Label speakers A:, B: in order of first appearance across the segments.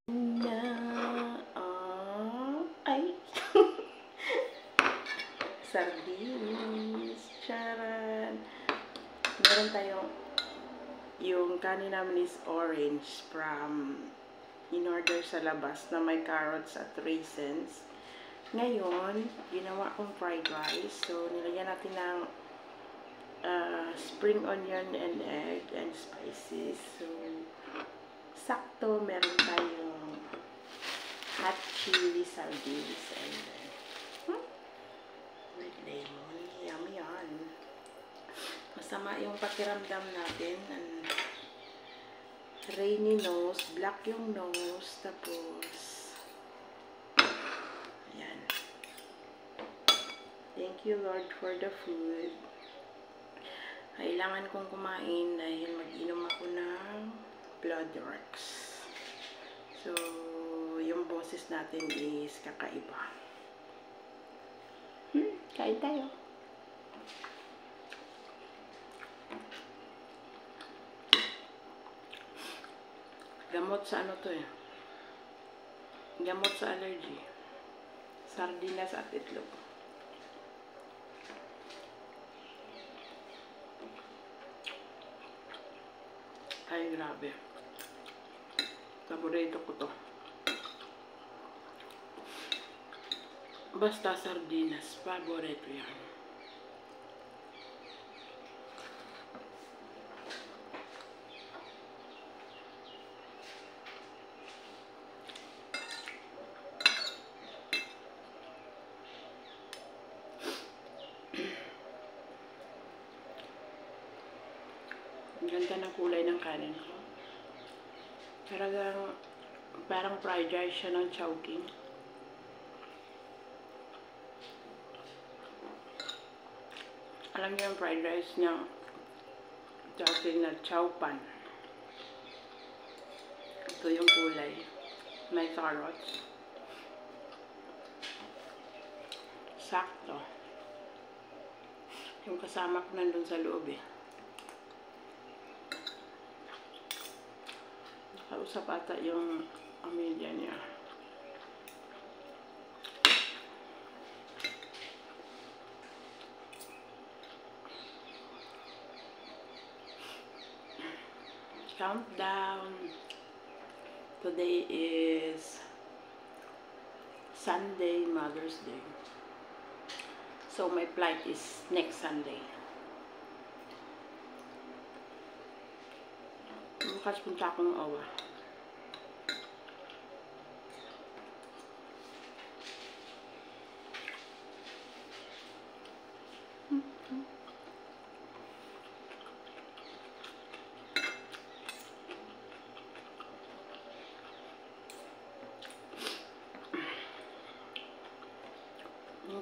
A: Na, ay, sardines, charan. Meron tayong, yung kanin namin is orange from in-order sa labas na may carrots at raisins. Ngayon, ginawa kong fried rice. So, nilagyan natin ng spring onion and egg and spices. So, sakto, meron tayong hot chili sardines and with lemon. Yummy yan. Masama yung pakiramdam natin. And rainy nose, black yung nose, tapos ayan. Thank you Lord for the food. Kailangan kong kumain dahil mag-inom ako ng blood works. So, yung boses natin is kakaiba. Kain tayo. Gamot sa ano to eh. Gamot sa allergy. Sardinas at itlog. Ay, grabe. Paborito ko to. Basta sardinas, paborito yan. Ang ganda ng kulay ng kanin ko. Talagang parang fried rice siya ng chowking. Alam niyo yung fried rice niya, chowking na chow pan. Ito yung kulay. May carrots. Sakto. Yung kasama ko nandun sa loob eh. Nakausap ata yung pamilya niya. Countdown. Today is Sunday, Mother's Day. So my flight is next Sunday. Bukas punta akong Owa.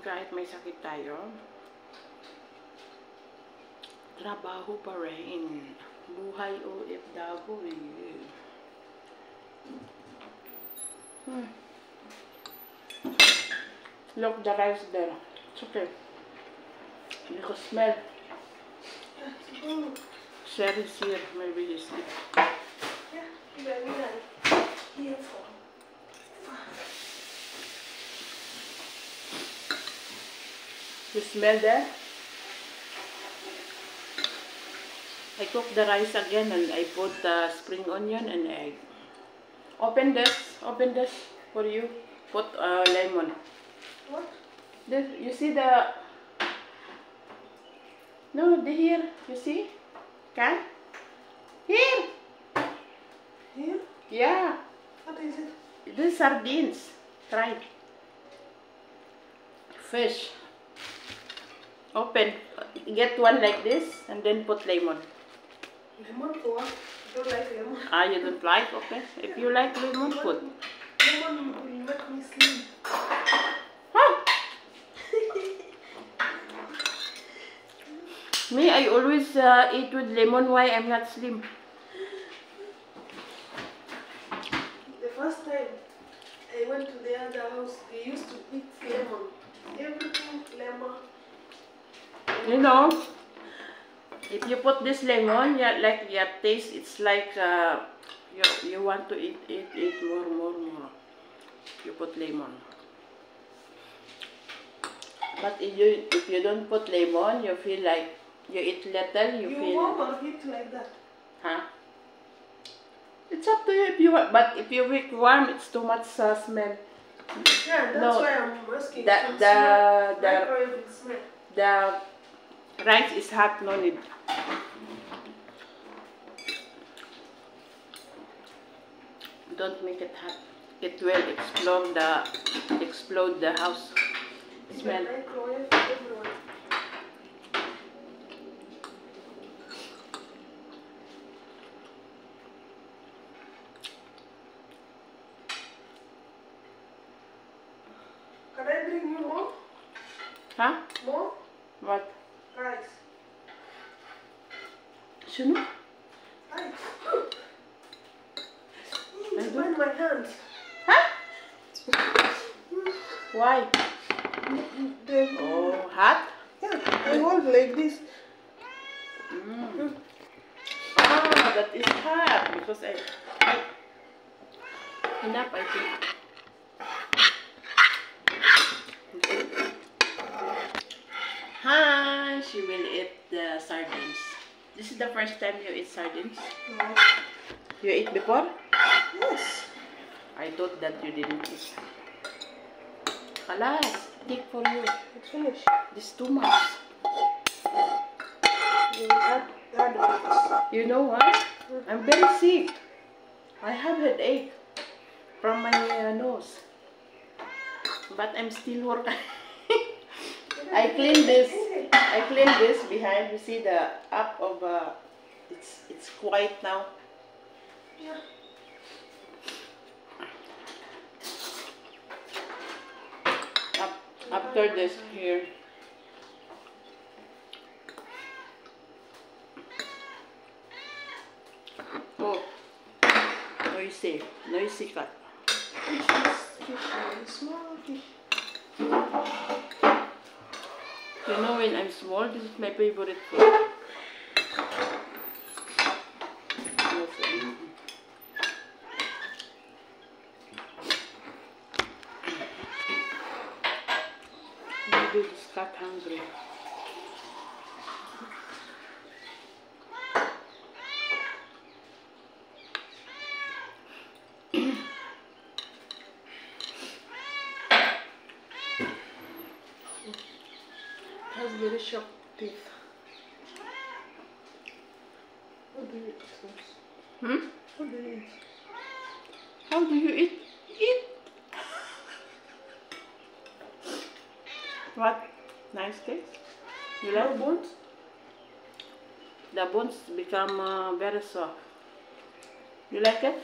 A: Kahit may sakit tayo, trabaho pa rin. Buhay OFW. Look, the rice there. It's okay. Because smell. Sherry is here. Maybe he's here.
B: Yeah, very nice. Beautiful.
A: You smell that? I cook the rice again and I put spring onion and egg. Open this for you. Put lemon.
B: What?
A: This, you see the... No, here. You see? Can? Here!
B: Here?
A: Yeah.
B: What is it?
A: This is sardines. Try. Fish. Open. Get one like this and then put lemon.
B: Lemon for what? I don't like lemon.
A: Ah, you don't like? Okay. If you like lemon, put.
B: Lemon will make me slim.
A: Huh? Me, I always eat with lemon. Why I'm not slim?
B: The first time I went to the other house, they used to eat lemon. Everything lemon.
A: You know, if you put this lemon, yeah, like your taste, it's like you want to eat more. you put lemon. But if you don't put lemon, you feel like you eat little, you feel...
B: warm or heat like that?
A: Huh? It's up to you if you want, but if you make warm, it's too much smell.
B: Yeah, that's why I'm asking.
A: The rice is hot, no need. Don't make it hot. It will explode the house. Smell.
B: Can I bring you more?
A: Huh?
B: More?
A: What?
B: Rice.
A: Shunu?
B: Rice. It's burn my hands.
A: Huh? Why? Oh, hot?
B: Yeah, I hold like this.
A: Ah, that is hot because I enough, I think. Hi, she will eat the sardines. This is the first time you eat sardines?
B: No.
A: You ate before?
B: Yes.
A: I thought that you didn't eat. Kalas, take for you.
B: It's finished.
A: This is too much.
B: You will add rice.
A: You know what? I'm very sick. I have headache from my nose. But I'm still working. I clean this behind. You see the up of it's quiet now.
B: Yeah.
A: After this here. Oh, noisy cat.
B: Small fish.
A: You know, when I'm small, this is my favorite food. Maybe this cat hungry.
B: Has very sharp teeth. How do you eat this?
A: Hmm?
B: How do you eat?
A: How do you eat? Eat! What? Nice taste? You like
B: bones?
A: The bones become very soft. You like it?